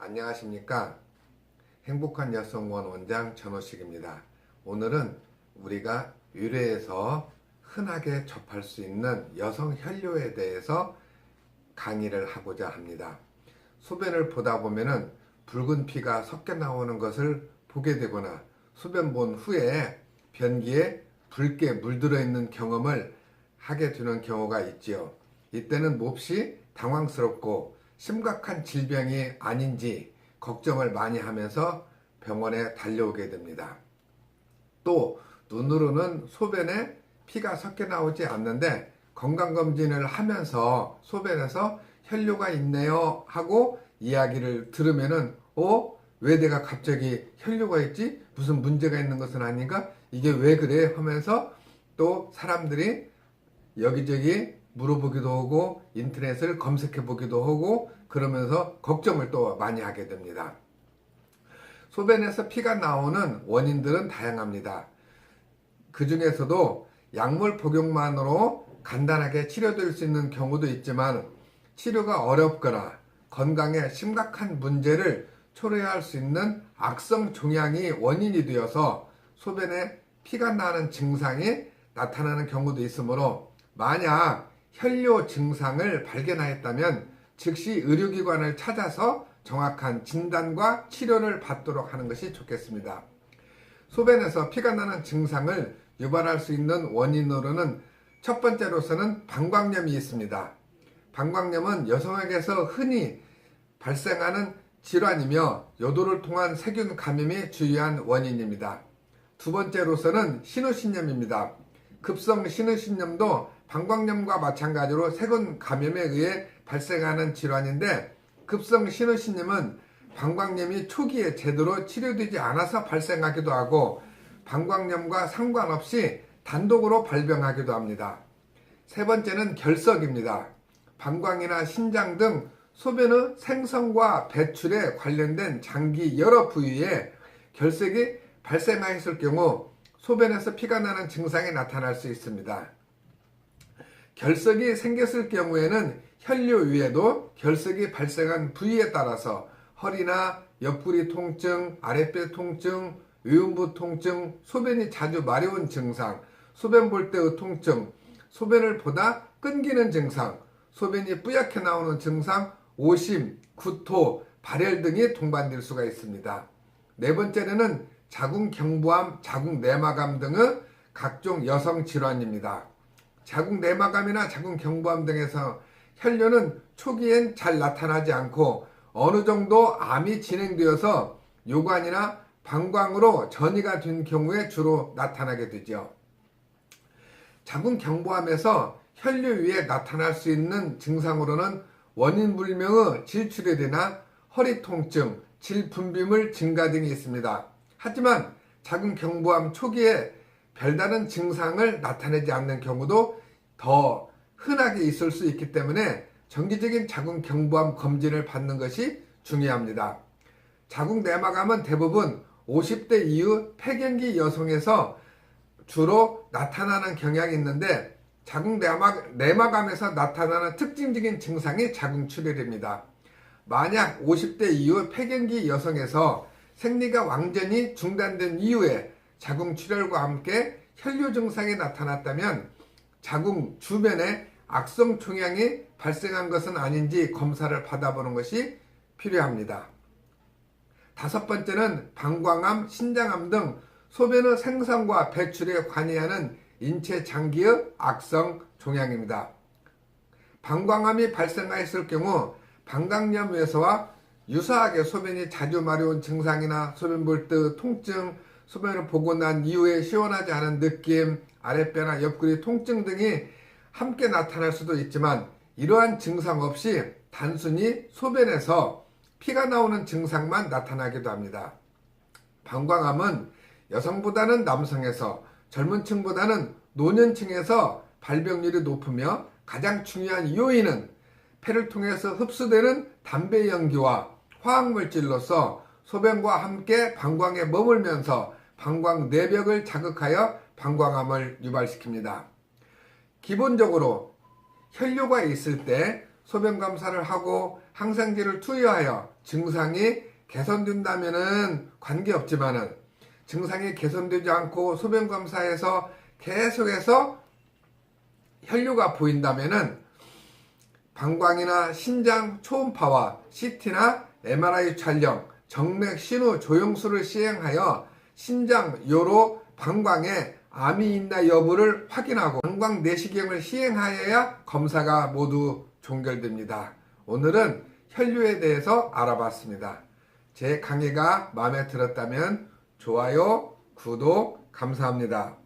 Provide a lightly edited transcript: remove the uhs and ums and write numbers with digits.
안녕하십니까. 행복한 여성원 원장 전호식입니다. 오늘은 우리가 의뢰에서 흔하게 접할 수 있는 여성 혈뇨에 대해서 강의를 하고자 합니다. 소변을 보다 보면은 붉은 피가 섞여 나오는 것을 보게 되거나 소변 본 후에 변기에 붉게 물들어 있는 경험을 하게 되는 경우가 있지요. 이때는 몹시 당황스럽고 심각한 질병이 아닌지 걱정을 많이 하면서 병원에 달려오게 됩니다. 또 눈으로는 소변에 피가 섞여 나오지 않는데 건강검진을 하면서 소변에서 혈뇨가 있네요 하고 이야기를 들으면은 왜 내가 갑자기 혈뇨가 있지? 무슨 문제가 있는 것은 아닌가? 이게 왜 그래? 하면서 또 사람들이 여기저기 물어보기도 하고 인터넷을 검색해 보기도 하고 그러면서 걱정을 또 많이 하게 됩니다. 소변에서 피가 나오는 원인들은 다양합니다. 그 중에서도 약물 복용만으로 간단하게 치료될 수 있는 경우도 있지만 치료가 어렵거나 건강에 심각한 문제를 초래할 수 있는 악성 종양이 원인이 되어서 소변에 피가 나는 증상이 나타나는 경우도 있으므로 만약 혈뇨 증상을 발견하였다면 즉시 의료기관을 찾아서 정확한 진단과 치료를 받도록 하는 것이 좋겠습니다. 소변에서 피가 나는 증상을 유발할 수 있는 원인으로는 첫 번째로서는 방광염이 있습니다. 방광염은 여성에게서 흔히 발생하는 질환이며 요도를 통한 세균 감염이 주요한 원인입니다. 두 번째로서는 신우신염입니다. 급성 신우신염도 방광염과 마찬가지로 세균 감염에 의해 발생하는 질환인데 급성 신우신염은 방광염이 초기에 제대로 치료되지 않아서 발생하기도 하고 방광염과 상관없이 단독으로 발병하기도 합니다. 세 번째는 결석입니다. 방광이나 신장 등 소변의 생성과 배출에 관련된 장기 여러 부위에 결석이 발생하였을 경우 소변에서 피가 나는 증상이 나타날 수 있습니다. 결석이 생겼을 경우에는 혈뇨 외에도 결석이 발생한 부위에 따라서 허리나 옆구리 통증, 아랫배 통증, 외음부 통증, 소변이 자주 마려운 증상, 소변 볼 때의 통증, 소변을 보다 끊기는 증상, 소변이 뿌옇게 나오는 증상, 오심, 구토, 발열 등이 동반될 수가 있습니다. 네 번째는 자궁경부암, 자궁내막암 등의 각종 여성 질환입니다. 자궁내막암이나 자궁경부암 등에서 혈뇨는 초기엔 잘 나타나지 않고 어느 정도 암이 진행되어서 요관이나 방광으로 전이가 된 경우에 주로 나타나게 되죠. 자궁경부암에서 혈뇨 위에 나타날 수 있는 증상으로는 원인 불명의 질출혈이나 허리 통증, 질분비물 증가 등이 있습니다. 하지만 자궁경부암 초기에 별다른 증상을 나타내지 않는 경우도 더 흔하게 있을 수 있기 때문에 정기적인 자궁경부암 검진을 받는 것이 중요합니다. 자궁내막암은 대부분 50대 이후 폐경기 여성에서 주로 나타나는 경향이 있는데 자궁내막암에서 나타나는 특징적인 증상이 자궁출혈입니다. 만약 50대 이후 폐경기 여성에서 생리가 완전히 중단된 이후에 자궁출혈과 함께 혈뇨 증상이 나타났다면 자궁 주변에 악성 종양이 발생한 것은 아닌지 검사를 받아보는 것이 필요합니다. 다섯 번째는 방광암, 신장암 등 소변의 생성과 배출에 관여하는 인체 장기의 악성 종양입니다. 방광암이 발생하였을 경우 방광염에서와 유사하게 소변이 자주 마려운 증상이나 소변 볼 때 통증, 소변을 보고 난 이후에 시원하지 않은 느낌, 아랫배나 옆구리 통증 등이 함께 나타날 수도 있지만 이러한 증상 없이 단순히 소변에서 피가 나오는 증상만 나타나기도 합니다. 방광암은 여성보다는 남성에서 젊은 층보다는 노년층에서 발병률이 높으며 가장 중요한 요인은 폐를 통해서 흡수되는 담배 연기와 화학물질로서 소변과 함께 방광에 머물면서 방광 내벽을 자극하여 방광암을 유발시킵니다. 기본적으로 혈뇨가 있을 때 소변 검사를 하고 항생제를 투여하여 증상이 개선된다면은 관계없지만은 증상이 개선되지 않고 소변 검사에서 계속해서 혈류가 보인다면은 방광이나 신장 초음파와 CT나 MRI 촬영, 정맥 신호 조영술을 시행하여 신장요로 방광에 암이 있나 여부를 확인하고 방광 내시경을 시행하여야 검사가 모두 종결됩니다. 오늘은 혈류에 대해서 알아봤습니다. 제 강의가 마음에 들었다면 좋아요, 구독 감사합니다.